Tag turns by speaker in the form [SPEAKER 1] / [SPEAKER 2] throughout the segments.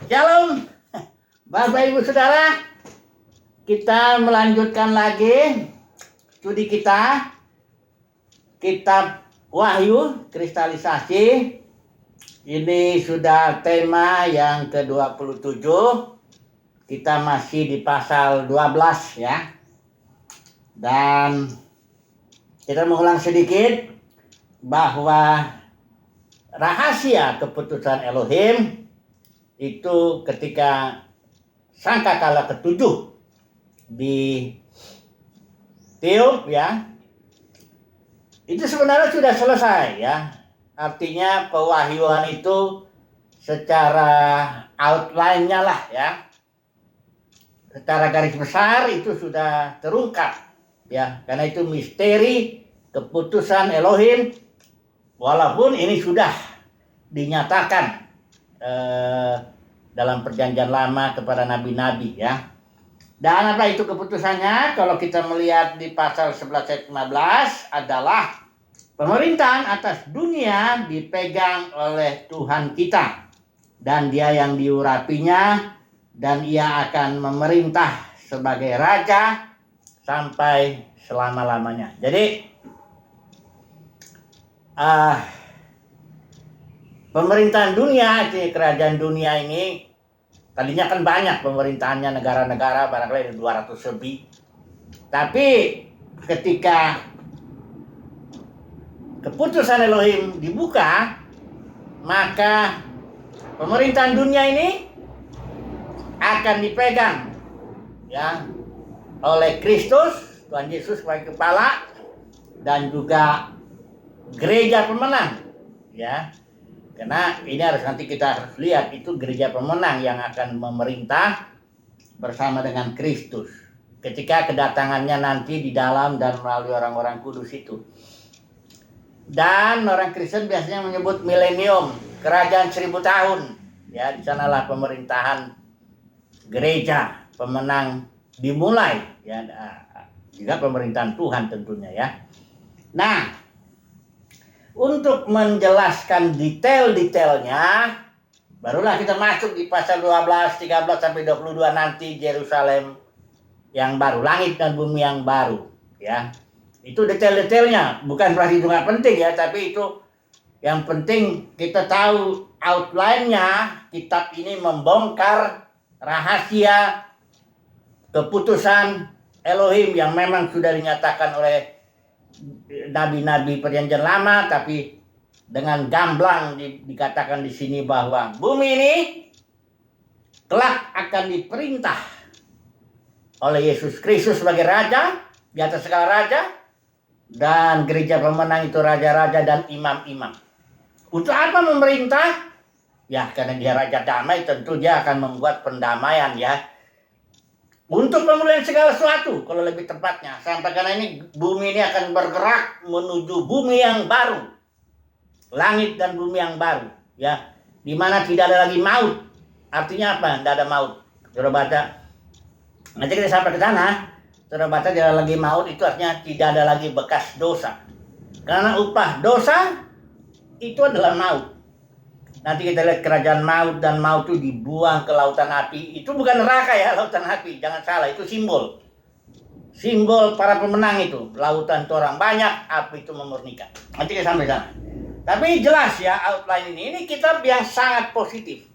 [SPEAKER 1] Shalom, Bapak Ibu Saudara. Kita melanjutkan lagi studi kita, Kitab Wahyu, Kristalisasi. Ini sudah tema yang ke-27. Kita masih di pasal 12 ya. Dan kita mengulang sedikit bahwa rahasia keputusan Elohim itu ketika sangkakala ketujuh di tiup ya, itu sebenarnya sudah selesai ya. Artinya pewahyuan itu secara outline-nya lah ya, secara garis besar itu sudah terungkap ya, karena itu misteri keputusan Elohim, walaupun ini sudah dinyatakan dalam perjanjian lama kepada nabi-nabi ya. Dan apa itu keputusannya? Kalau kita melihat di pasal 11 ayat 15 adalah pemerintahan atas dunia dipegang oleh Tuhan kita, dan Dia yang diurapinya, dan Ia akan memerintah sebagai raja sampai selama-lamanya. Jadi pemerintahan dunia, kerajaan dunia ini tadinya kan banyak pemerintahannya, negara-negara barangkali 200 lebih. Tapi ketika keputusan Elohim dibuka, maka pemerintahan dunia ini akan dipegang ya oleh Kristus, Tuhan Yesus sebagai kepala, dan juga gereja pemenang ya. Karena ini nanti kita harus lihat, itu gereja pemenang yang akan memerintah bersama dengan Kristus ketika kedatangannya nanti di dalam dan melalui orang-orang kudus itu. Dan orang Kristen biasanya menyebut milenium, kerajaan 1000 tahun. Ya, di sanalah pemerintahan gereja pemenang dimulai ya, juga pemerintahan Tuhan tentunya ya. Nah, untuk menjelaskan detail-detailnya, barulah kita masuk di pasal 12, 13 sampai 22 nanti, Yerusalem yang baru, langit dan bumi yang baru ya. Itu detail-detailnya, bukan berarti itu nggak penting ya, tapi itu yang penting kita tahu outline-nya. Kitab ini membongkar rahasia keputusan Elohim yang memang sudah dinyatakan oleh nabi-nabi perjanjian lama, tapi dengan gamblang dikatakan di sini bahwa bumi ini kelak akan diperintah oleh Yesus Kristus sebagai raja di atas segala raja, dan gereja pemenang itu raja-raja dan imam-imam. Untuk apa memerintah? Ya, karena Dia raja damai, tentu Dia akan membuat pendamaian ya. Untuk pemulihan segala sesuatu, kalau lebih tepatnya, sampai karena ini bumi ini akan bergerak menuju bumi yang baru, langit dan bumi yang baru, ya, di mana tidak ada lagi maut. Artinya apa? Tidak ada maut. Saudara baca, nanti kita sampai ke sana. Saudara baca tidak ada lagi maut, itu artinya tidak ada lagi bekas dosa. Karena upah dosa itu adalah maut. Nanti kita lihat kerajaan maut, dan maut itu dibuang ke lautan api. Itu bukan neraka ya, lautan api. Jangan salah, itu simbol. Simbol para pemenang itu. Lautan itu orang banyak, api itu memurnikan. Nanti kita sampai sana. Tapi jelas ya outline ini. Ini kitab yang sangat positif.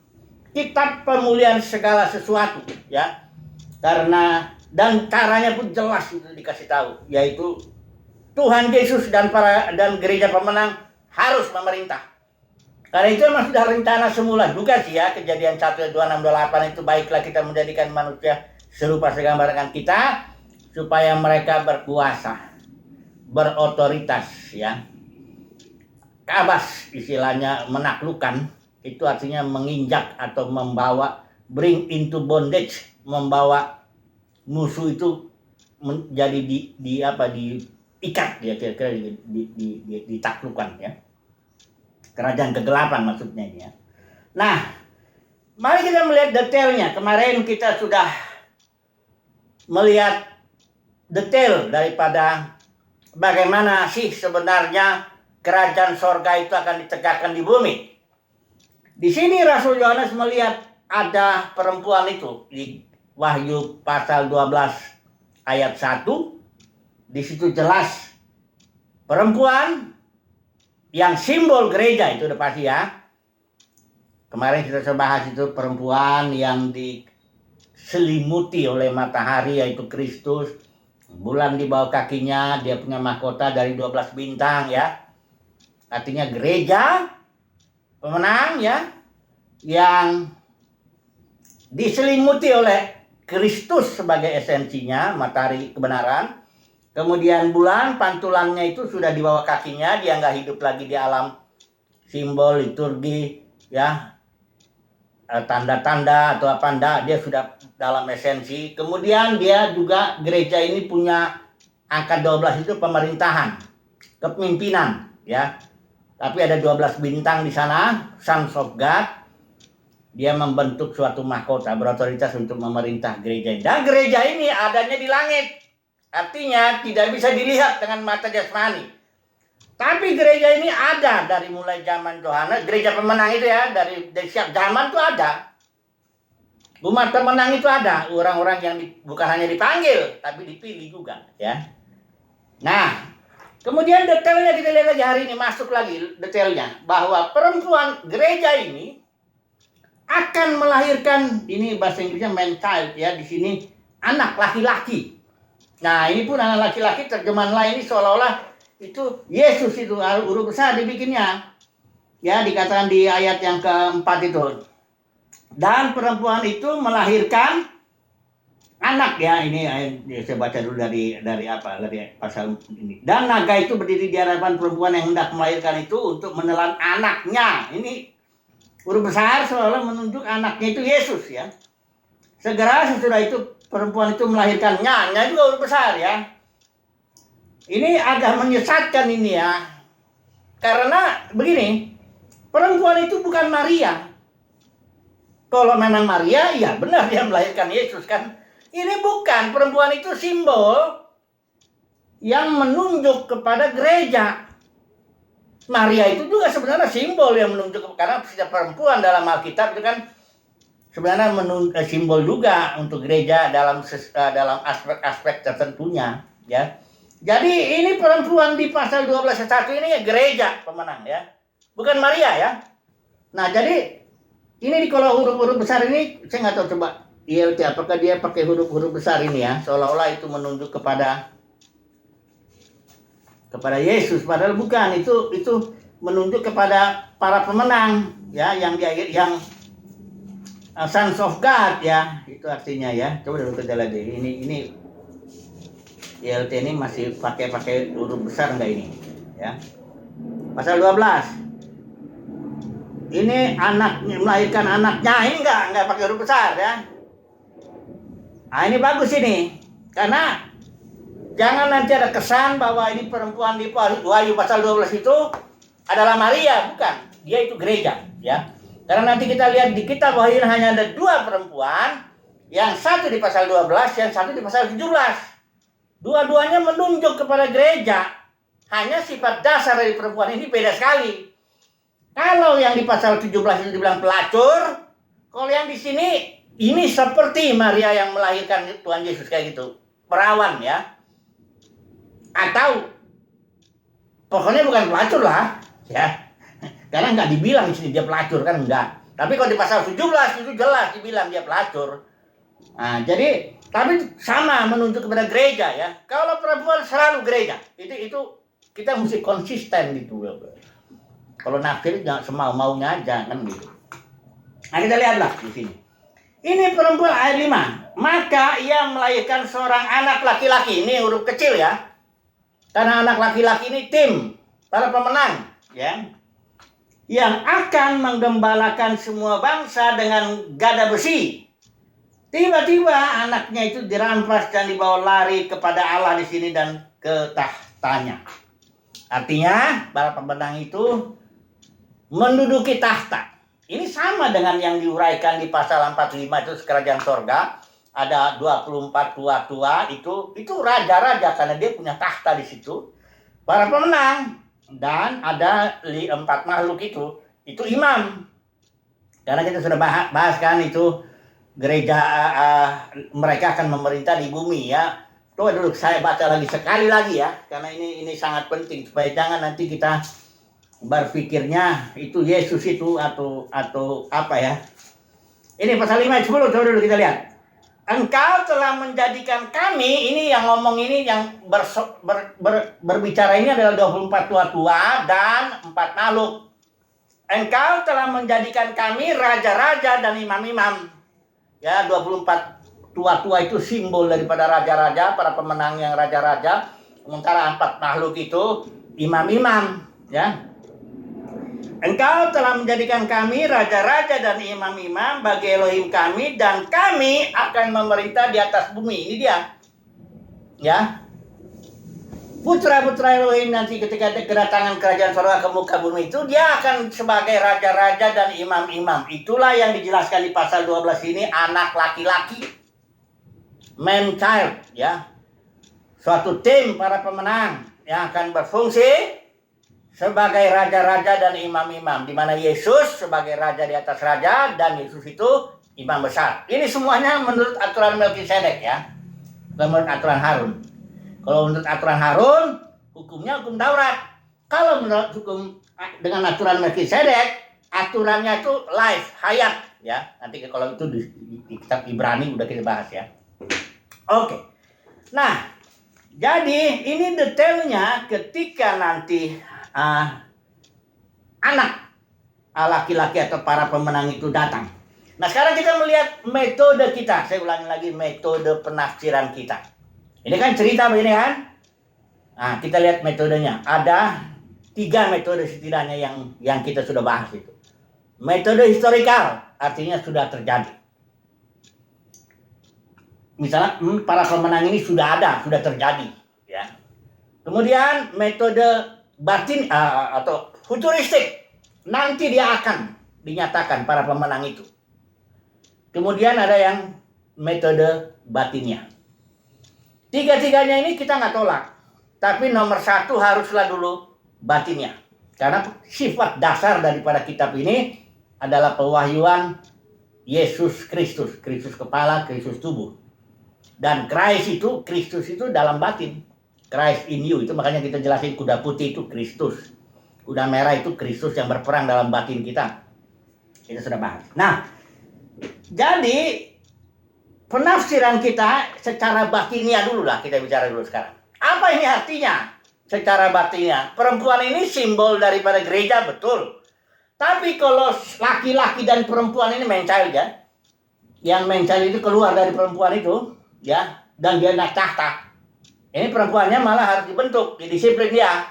[SPEAKER 1] Kitab pemulihan segala sesuatu ya. Karena dan caranya pun jelas itu dikasih tahu, yaitu Tuhan Yesus dan gereja pemenang harus memerintah. Karena itu memang sudah rencana semula juga sih ya, Kejadian 1, 2, 6, 28 itu, baiklah kita menjadikan manusia serupa segambar dengan kita, supaya mereka berkuasa, berotoritas ya. Kabas istilahnya, menaklukkan, itu artinya menginjak atau membawa, bring into bondage, membawa musuh itu menjadi diikat ya, kira-kira ditaklukkan ya. Kerajaan kegelapan maksudnya ini ya. Nah, mari kita melihat detailnya. Kemarin kita sudah melihat detail daripada bagaimana sih sebenarnya kerajaan sorga itu akan ditegakkan di bumi. Di sini Rasul Yohanes melihat ada perempuan itu di Wahyu pasal 12 ayat 1. Di situ jelas perempuan yang simbol gereja, itu udah pasti ya. Kemarin kita bahas itu perempuan yang diselimuti oleh matahari, yaitu Kristus. Bulan di bawah kakinya, dia punya mahkota dari 12 bintang ya. Artinya gereja pemenang ya, yang diselimuti oleh Kristus sebagai esensinya, matahari kebenaran. Kemudian bulan, pantulannya itu sudah di bawah kakinya, dia nggak hidup lagi di alam simbol, liturgi, ya, tanda-tanda atau apa enggak, dia sudah dalam esensi. Kemudian dia juga, gereja ini punya angka 12 itu pemerintahan, kepemimpinan, ya. Tapi ada 12 bintang di sana, Sons of God. Dia membentuk suatu mahkota, berotoritas untuk memerintah gereja ini. Dan gereja ini adanya di langit. Artinya tidak bisa dilihat dengan mata jasmani. Tapi gereja ini ada dari mulai zaman Yohanes, gereja pemenang itu ya, dari setiap zaman itu ada. Umat pemenang itu ada, orang-orang yang bukan hanya dipanggil, tapi dipilih juga ya. Nah, kemudian detailnya kita lihat aja hari ini, masuk lagi detailnya, bahwa perempuan gereja ini akan melahirkan, ini bahasa Inggrisnya man child ya, di sini anak laki-laki. Nah, ini pun anak laki-laki, terjemahan lain ini seolah-olah itu Yesus, itu huruf besar dibikinnya. Ya, dikatakan di ayat yang keempat itu. Dan perempuan itu melahirkan anak ya, ini saya baca dulu dari pasal ini. Dan naga itu berdiri di hadapan perempuan yang hendak melahirkan itu untuk menelan anaknya. Ini huruf besar seolah menunjuk anaknya itu Yesus ya. Segera sesudah itu perempuan itu melahirkannya, juga huruf besar ya. Ini agak menyesatkan ini ya. Karena begini, perempuan itu bukan Maria. Kalau memang Maria, ya benar dia melahirkan Yesus kan. Ini bukan, perempuan itu simbol yang menunjuk kepada gereja. Maria itu juga sebenarnya simbol yang menunjuk, karena setiap perempuan dalam Alkitab itu kan sebenarnya simbol juga untuk gereja dalam aspek-aspek tertentunya ya. Jadi ini perempuan di pasal 12 ayat 1 ini gereja pemenang ya. Bukan Maria ya. Nah, jadi ini kalau huruf-huruf besar ini saya nggak tahu, coba ILT apakah dia pakai huruf-huruf besar ini ya, seolah-olah itu menunjuk kepada Yesus, padahal bukan, itu menunjuk kepada para pemenang ya, yang Sons of God ya, itu artinya ya. Coba dulu kita lihat ini ILT ini masih pakai huruf besar enggak ini ya. Pasal 12 ini melahirkan anaknya, ini enggak pakai huruf besar ya. Nah, ini bagus ini, karena jangan nanti ada kesan bahwa ini perempuan di Wahyu pasal 12 itu adalah Maria, bukan. Dia itu gereja ya. Karena nanti kita lihat di kitab Wahyu hanya ada 2 perempuan, yang satu di pasal 12, yang satu di pasal 17. Dua-duanya menunjuk kepada gereja. Hanya sifat dasar dari perempuan ini beda sekali. Kalau yang di pasal 17 itu dibilang pelacur, kalau yang di sini ini seperti Maria yang melahirkan Tuhan Yesus kayak gitu, perawan ya. Atau pokoknya bukan pelacur lah ya. Karena nggak dibilang di sini dia pelacur kan, enggak. Tapi kalau di pasal 17 itu jelas dibilang dia pelacur. Nah, jadi tapi sama menunjuk kepada gereja ya. Kalau perempuan selalu gereja. Itu kita mesti konsisten gitu. Kalau nafsir jangan semau-maunya aja kan gitu. Nah, kita lihatlah di sini. Ini perempuan ayat 5. Maka ia melahirkan seorang anak laki-laki. Ini huruf kecil ya. Karena anak laki-laki ini tim para pemenang ya. Yang akan menggembalakan semua bangsa dengan gada besi. Tiba-tiba anaknya itu dirampas dan dibawa lari kepada Allah di sini dan ke tahtanya. Artinya para pemenang itu menduduki tahta. Ini sama dengan yang diuraikan di pasal 45 itu kerajaan sorga. Ada 24 tua-tua itu raja-raja karena dia punya tahta di situ. Para pemenang, dan ada 4 makhluk itu imam. Karena kita sudah bahas kan itu gereja mereka akan memerintah di bumi ya. Tuh dulu saya baca lagi sekali lagi ya, karena ini sangat penting supaya jangan nanti kita berpikirnya itu Yesus itu atau apa ya. Ini pasal 5 ayat 10 coba dulu kita lihat. Engkau telah menjadikan kami, ini yang ngomong ini yang berbicara ini adalah 24 tua-tua dan 4 makhluk. Engkau telah menjadikan kami raja-raja dan imam-imam. Ya, 24 tua-tua itu simbol daripada raja-raja, para pemenang yang raja-raja. Sementara 4 makhluk itu imam-imam, ya. Engkau telah menjadikan kami raja-raja dan imam-imam bagi Elohim kami, dan kami akan memerintah di atas bumi. Ini dia. Ya. Putra-putra Elohim nanti ketika kedatangan kerajaan surga ke muka bumi itu, dia akan sebagai raja-raja dan imam-imam. Itulah yang dijelaskan di pasal 12 ini, anak laki-laki. Man child, ya. Suatu tim para pemenang yang akan berfungsi sebagai raja-raja dan imam-imam, di mana Yesus sebagai raja di atas raja dan Yesus itu imam besar. Ini semuanya menurut aturan Melkisedek ya, bukan menurut aturan Harun. Kalau menurut aturan Harun, hukumnya hukum Taurat. Kalau menurut hukum dengan aturan Melkisedek, aturannya itu life, hayat ya. Nanti kalau itu di kitab Ibrani udah kita bahas ya. Oke. Nah, jadi ini detailnya ketika nanti anak laki-laki atau para pemenang itu datang. Nah sekarang kita melihat metode kita. Saya ulangi lagi, metode penafsiran kita. Ini kan cerita begini kan. Nah kita lihat metodenya. Ada 3 metode setidaknya yang kita sudah bahas itu. Metode historikal, artinya sudah terjadi. Misalnya para pemenang ini sudah ada, sudah terjadi ya. Kemudian metode batin atau futuristik, nanti dia akan dinyatakan para pemenang itu. Kemudian ada yang metode batinnya. 3-tiganya ini kita nggak tolak, tapi nomor 1 haruslah dulu batinnya, karena sifat dasar daripada kitab ini adalah pewahyuan Yesus Kristus, Kristus kepala, Kristus tubuh, dan Christ itu, Kristus itu dalam batin. Christ in you, itu makanya kita jelasin kuda putih itu Kristus, kuda merah itu Kristus yang berperang dalam batin kita. Kita sudah bahas. Nah, jadi penafsiran kita secara batinnya dulu lah, kita bicara dulu sekarang. Apa ini artinya secara batinnya? Perempuan ini simbol daripada gereja, betul. Tapi kalau laki-laki dan perempuan ini man child ya, yang man child itu keluar dari perempuan itu ya, dan dia naik tahta. Ini perempuannya malah harus dibentuk, didisiplin dia.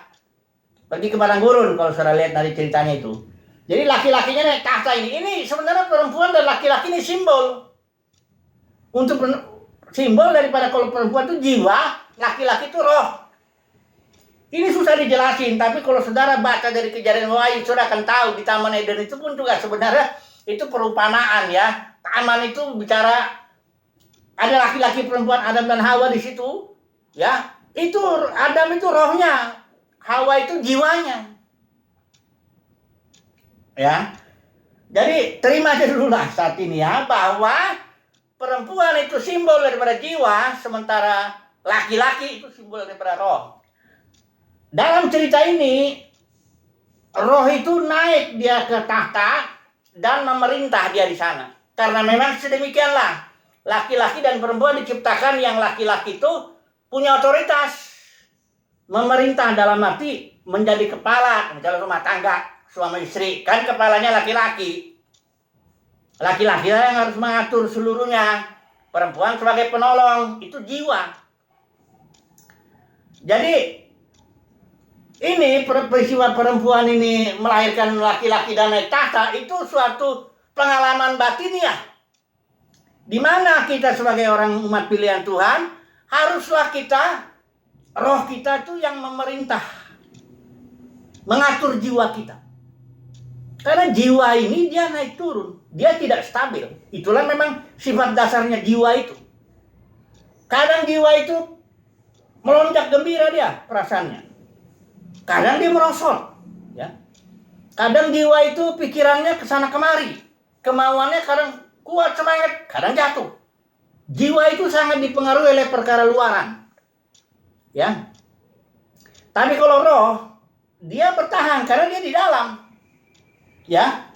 [SPEAKER 1] Pergi ke padang gurun kalau saudara lihat dari ceritanya itu. Jadi laki-lakinya naik tahta ini. Ini sebenarnya perempuan dan laki-laki ini simbol. Untuk simbol daripada kalau perempuan itu jiwa, laki-laki itu roh. Ini susah dijelasin, tapi kalau saudara baca dari Kejadian Wahyu, saudara akan tahu di Taman Eden itu pun juga sebenarnya itu perumpamaan ya. Taman itu bicara ada laki-laki, perempuan, Adam dan Hawa di situ. Ya, itu Adam itu rohnya, Hawa itu jiwanya. Ya. Jadi terima aja dulu lah saat ini ya, bahwa perempuan itu simbol daripada jiwa, sementara laki-laki itu simbol daripada roh. Dalam cerita ini, roh itu naik dia ke tahta dan memerintah dia di sana. Karena memang sedemikianlah, laki-laki dan perempuan diciptakan, yang laki-laki itu punya otoritas memerintah dalam arti menjadi kepala, misalnya rumah tangga, suami istri, kan kepalanya laki-laki. Laki-laki yang harus mengatur seluruhnya. Perempuan sebagai penolong, itu jiwa. Jadi ini peristiwa perempuan ini melahirkan laki-laki dan naik tahta, itu suatu pengalaman batiniah. Di mana kita sebagai orang umat pilihan Tuhan, haruslah kita, roh kita itu yang memerintah, mengatur jiwa kita. Karena jiwa ini dia naik turun, dia tidak stabil. Itulah memang sifat dasarnya jiwa itu. Kadang jiwa itu melonjak gembira dia perasaannya. Kadang dia merosot, ya. Kadang jiwa itu pikirannya kesana kemari. kemauannya kadang kuat, semangat, kadang jatuh. Jiwa itu sangat dipengaruhi oleh perkara luaran. Ya. Tapi kalau roh, dia bertahan karena dia di dalam. Ya.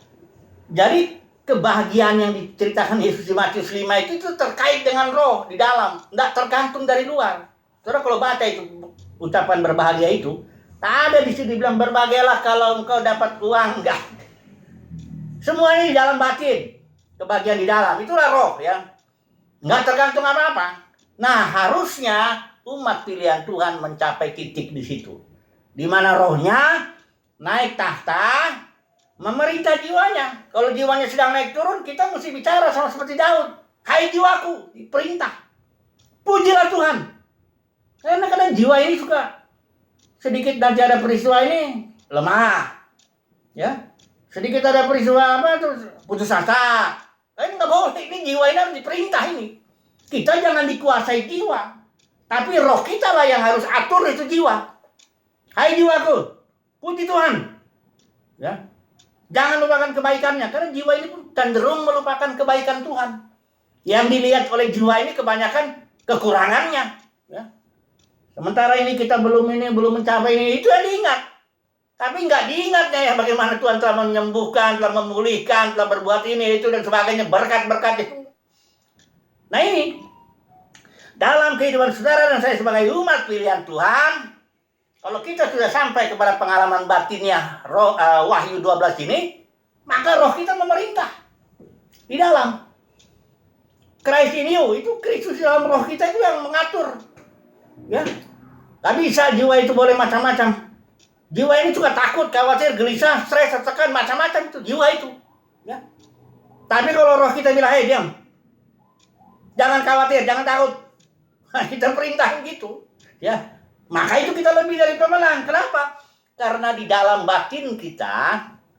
[SPEAKER 1] Jadi kebahagiaan yang diceritakan Yesus di Matius 5 itu terkait dengan roh di dalam, tidak tergantung dari luar. Saudara kalau baca itu ucapan berbahagia itu, tak ada di situ dibilang berbahagialah kalau engkau dapat uang, enggak. Semua ini di dalam batin, kebahagiaan di dalam, itulah roh ya. Enggak tergantung apa-apa. Nah, harusnya umat pilihan Tuhan mencapai titik di situ. Di mana rohnya naik tahta, memerintah jiwanya. Kalau jiwanya sedang naik turun, kita mesti bicara sama seperti Daud. Hai jiwaku, diperintah. Pujilah Tuhan. Karena kadang jiwa ini suka sedikit nanti ada peristiwa ini lemah. Ya. Sedikit ada peristiwa apa terus putus asa. Ini nggak boleh, ini jiwa ini harus diperintah ini. Kita jangan dikuasai jiwa. Tapi roh kita lah yang harus atur itu jiwa. Hai jiwaku, puji Tuhan. Ya. Jangan lupakan kebaikannya, karena jiwa ini pun cenderung melupakan kebaikan Tuhan. Yang dilihat oleh jiwa ini kebanyakan kekurangannya. Ya. Sementara ini kita belum mencapai ini, itu yang diingat. Tapi nggak diingatnya ya bagaimana Tuhan telah menyembuhkan, telah memulihkan, telah berbuat ini, itu dan sebagainya, berkat-berkat itu. Nah ini, dalam kehidupan saudara dan saya sebagai umat pilihan Tuhan, kalau kita sudah sampai kepada pengalaman batinnya Wahyu 12 ini, maka roh kita memerintah di dalam. Christ in you, itu Kristus dalam roh kita itu yang mengatur. Ya, gak bisa jiwa itu boleh macam-macam. Jiwa ini juga takut, khawatir, gelisah, stres, tertekan, macam-macam itu jiwa itu. Ya. Tapi kalau roh kita bilang, diam, jangan khawatir, jangan takut. Kita perintahin gitu. Ya. Maka itu kita lebih dari pemenang. Kenapa? Karena di dalam batin kita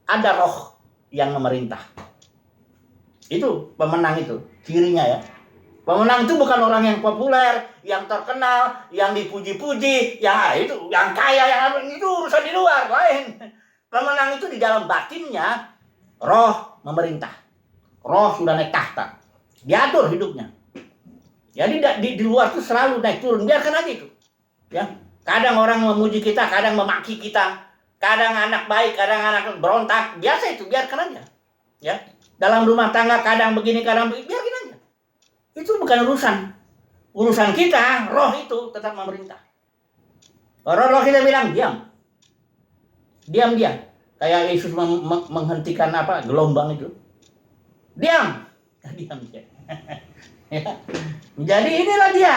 [SPEAKER 1] ada roh yang memerintah. Itu pemenang itu, cirinya ya. Pemenang itu bukan orang yang populer, yang terkenal, yang dipuji-puji, ya itu, yang kaya, yang itu urusan di luar, lain. Pemenang itu di dalam batinnya, roh memerintah. Roh sudah naik tahta. Diatur hidupnya. Jadi di luar itu selalu naik turun, biarkan aja itu. Ya, kadang orang memuji kita, kadang memaki kita, kadang anak baik, kadang anak berontak, biasa itu, biarkan aja. Ya, dalam rumah tangga kadang begini, kadang begini, biarkan aja. Itu bukan urusan. Urusan kita, roh itu tetap memerintah. Roh kita bilang diam. Diam dia. Kayak Yesus menghentikan gelombang itu. Diam. Diam dia. Ya. Jadi inilah dia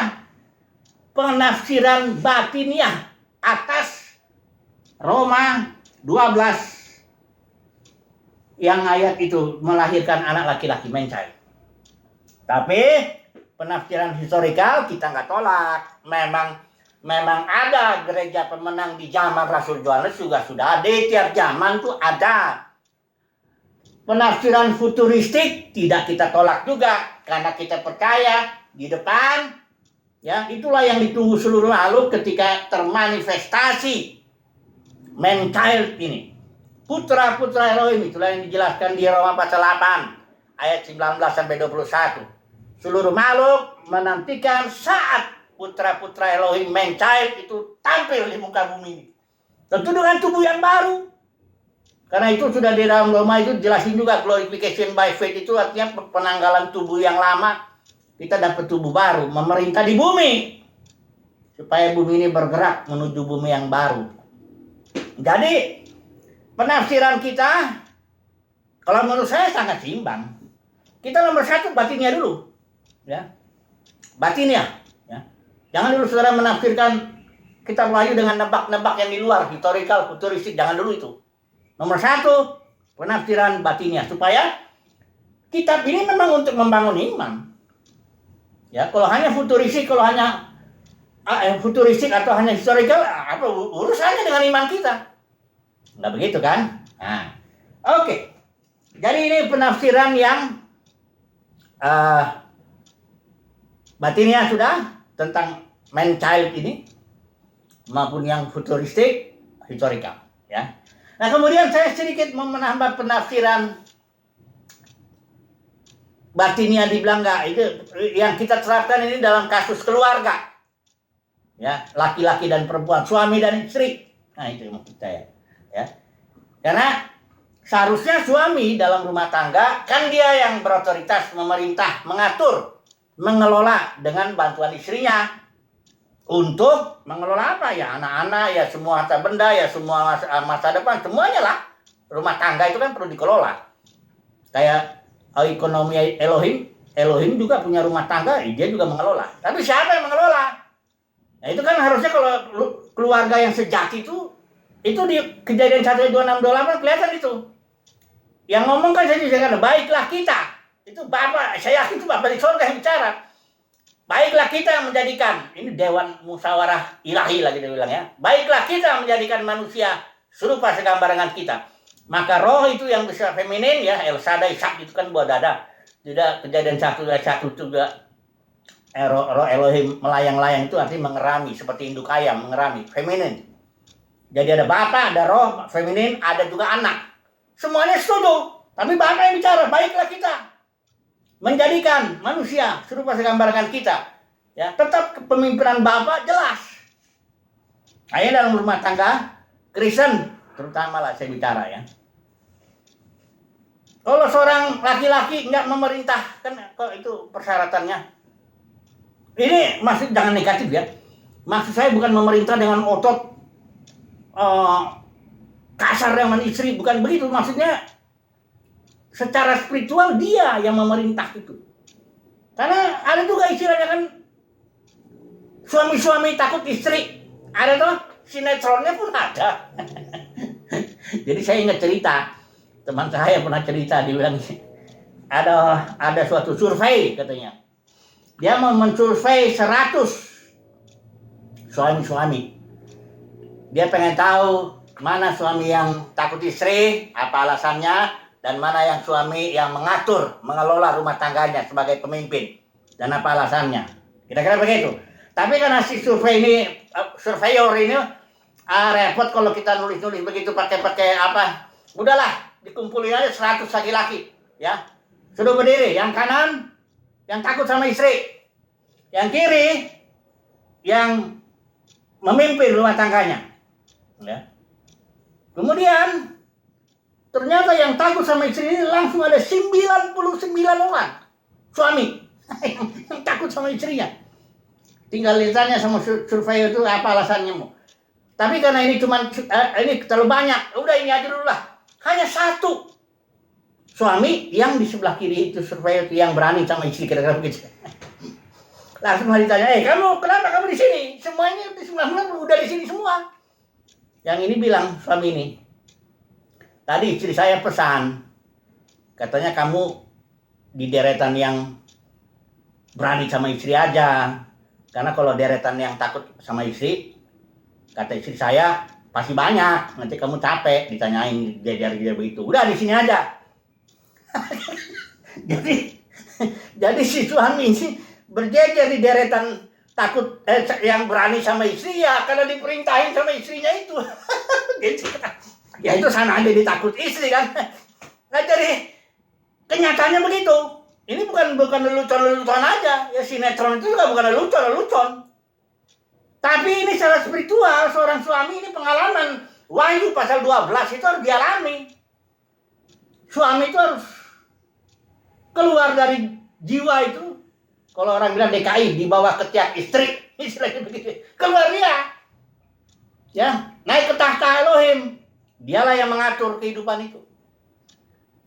[SPEAKER 1] penafsiran batiniah atas Roma 12 yang ayat itu melahirkan anak laki-laki, man-child. Tapi penafsiran historikal kita nggak tolak. Memang ada gereja pemenang di zaman Rasul Yohanes juga sudah ada. Tiap zaman tuh ada. Penafsiran futuristik tidak kita tolak juga karena kita percaya di depan ya itulah yang ditunggu seluruh makhluk ketika termanifestasi man-child ini. Putra-putra Elohim itulah yang dijelaskan di Roma pasal 8 ayat 19 sampai 21. Seluruh makhluk menantikan saat putra-putra Elohim man-child itu tampil di muka bumi ini. Tentu dengan tubuh yang baru. Karena itu sudah di dalam Roma itu jelasin juga glorification by faith itu artinya penanggalan tubuh yang lama. Kita dapat tubuh baru, memerintah di bumi. Supaya bumi ini bergerak menuju bumi yang baru. Jadi penafsiran kita kalau menurut saya sangat seimbang. Kita nomor satu batinnya dulu. Ya, batinnya. Ya. Jangan dulu saudara menafsirkan kitab Wahyu dengan nebak-nebak yang di luar, historical, futuristik, jangan dulu itu. Nomor satu, penafsiran batinnya supaya kitab ini memang untuk membangun iman. Ya, kalau hanya futuristik, futuristik atau hanya historical, apa urusannya dengan iman kita? Nggak begitu kan? Nah, oke. Jadi ini penafsiran yang batinnya sudah tentang man-child ini maupun yang futuristik, historical. Ya. Nah kemudian saya sedikit menambah penafsiran batinnya dibilang enggak. Itu yang kita terapkan ini dalam kasus keluarga. Ya, laki-laki dan perempuan, suami dan istri. Nah, itu maksud saya. Ya. Karena seharusnya suami dalam rumah tangga kan dia yang berotoritas, memerintah, mengatur, mengelola dengan bantuan istrinya untuk mengelola apa ya, anak-anak ya, semua harta benda ya, semua masa depan semuanya lah. Rumah tangga itu kan perlu dikelola. Kayak ekonomi Elohim juga punya rumah tangga, dia juga mengelola. Tapi siapa yang mengelola? Nah, itu kan harusnya kalau keluarga yang sejati itu di Kejadian 1:26-28 kelihatan itu. Yang ngomong kan saya juga, baiklah kita. Itu Bapak, saya yakin itu Bapak di surga yang bicara. Baiklah kita menjadikan, ini Dewan Musyawarah Ilahi lagi dia bilang ya. Baiklah kita menjadikan manusia serupa segambar dengan kita. Maka roh itu yang bisa feminin ya, El Shaddai, Sak itu kan buah dada. Tidak, Kejadian 1:1 juga roh Elohim melayang-layang itu artinya mengerami, seperti induk ayam mengerami, feminin. Jadi ada Bapa, ada roh feminin, ada juga anak. Semuanya setuju, tapi Bapa yang bicara, baiklah kita menjadikan manusia serupa segambar dengan kita. Ya, tetap kepemimpinan Bapa jelas. Ayah dalam rumah tangga Kristen terutama lah saya bicara ya. Kalau seorang laki-laki nggak memerintah, kan kok itu persyaratannya. Ini maksud jangan negatif ya. Maksud saya bukan memerintah dengan otot kasar dengan istri, bukan begitu. Maksudnya secara spiritual dia yang memerintah itu. Karena ada juga istilahnya kan suami-suami takut istri. Ada tuh sinetronnya pun ada. Jadi saya ingat cerita teman saya pernah cerita, dia bilang ada suatu survei katanya. Dia mau mensurvei 100 suami-suami. Dia pengen tahu mana suami yang takut istri, apa alasannya, dan mana yang suami yang mengatur, mengelola rumah tangganya sebagai pemimpin, dan apa alasannya. Kira-kira begitu. Tapi karena si surveyor ini repot kalau kita nulis-nulis begitu pakai apa. Udahlah, dikumpulin aja 100 laki-laki, ya. Sudah berdiri, yang kanan yang takut sama istri, yang kiri yang memimpin rumah tangganya, ya. Kemudian ternyata yang takut sama istri ini langsung ada 99 orang suami yang takut sama istrinya. Tinggal ditanya sama survei itu apa alasannya mau. Tapi karena ini ini terlalu banyak, udah ini aja dulu lah. Hanya satu suami yang di sebelah kiri itu survei itu yang berani sama istri, kira-kira begitu. Langsung ditanya, kamu kenapa kamu di sini? Semuanya di sebelah udah di sini semua. Yang ini bilang suami ini, tadi istri saya pesan, katanya kamu di deretan yang berani sama istri aja. Karena kalau deretan yang takut sama istri, kata istri saya pasti banyak. Nanti kamu capek ditanyain dia begitu. Udah di sini aja. jadi si suami ini berjejer di deretan takut yang berani sama istri ya karena diperintahin sama istrinya itu. Gitu. Ya itu sana aja ditakut istri kan. Nah jadi kenyataannya begitu. Ini bukan lelucon aja. Ya sinetron itu juga bukan lelucon. Tapi ini secara spiritual seorang suami ini pengalaman. Wahyu pasal 12 itu harus dialami. Suami itu harus keluar dari jiwa itu. Kalau orang bilang DKI, di bawah ketiak istri, istilahnya begitu. Keluar dia. Ya, naik ke tahta Elohim. Dialah yang mengatur kehidupan itu.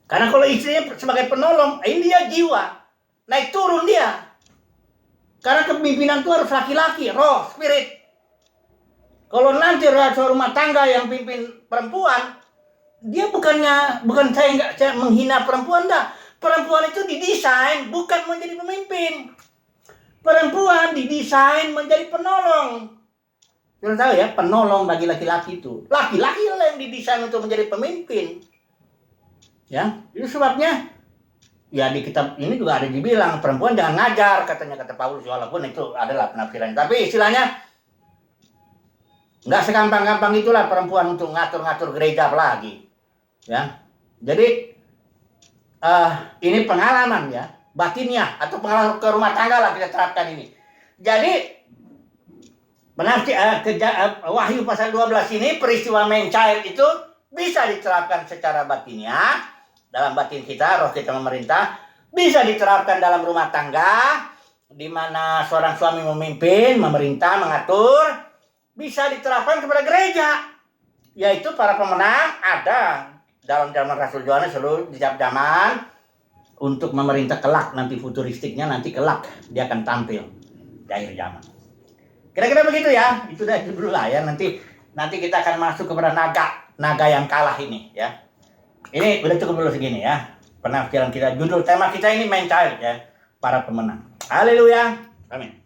[SPEAKER 1] Karena kalau istrinya sebagai penolong, ini dia jiwa. Naik turun dia. Karena kepemimpinan itu harus laki-laki, roh, spirit. Kalau nanti rumah tangga yang pimpin perempuan, dia bukan saya menghina perempuan dah. Perempuan itu didesain bukan menjadi pemimpin. Perempuan didesain menjadi penolong. Kita tahu ya, penolong bagi laki-laki itu. Laki-laki lah yang didesain untuk menjadi pemimpin. Ya, itu sebabnya ya di kitab ini juga ada dibilang perempuan jangan ngajar, kata Paulus, walaupun itu adalah penafsiran. Tapi istilahnya nggak segampang-gampang itulah perempuan untuk ngatur-ngatur gereja lagi. Ya, jadi ini pengalaman ya. batinnya atau pengaruh ke rumah tangga lah kita terapkan ini. Jadi Wahyu pasal 12 ini peristiwa man child itu bisa diterapkan secara batinnya dalam batin kita, roh kita memerintah, bisa diterapkan dalam rumah tangga di mana seorang suami memimpin, memerintah, mengatur, bisa diterapkan kepada gereja, yaitu para pemenang ada dalam zaman Rasul Yohanes seluruh di setiap zaman untuk memerintah kelak, nanti futuristiknya nanti kelak dia akan tampil di akhir zaman. Kira-kira begitu ya. Itu dah dulu lah ya. Nanti kita akan masuk kepada naga yang kalah ini ya. Ini udah cukup dulu segini ya. Penafsiran kita, judul tema kita ini man child ya, para pemenang. Haleluya. Amin.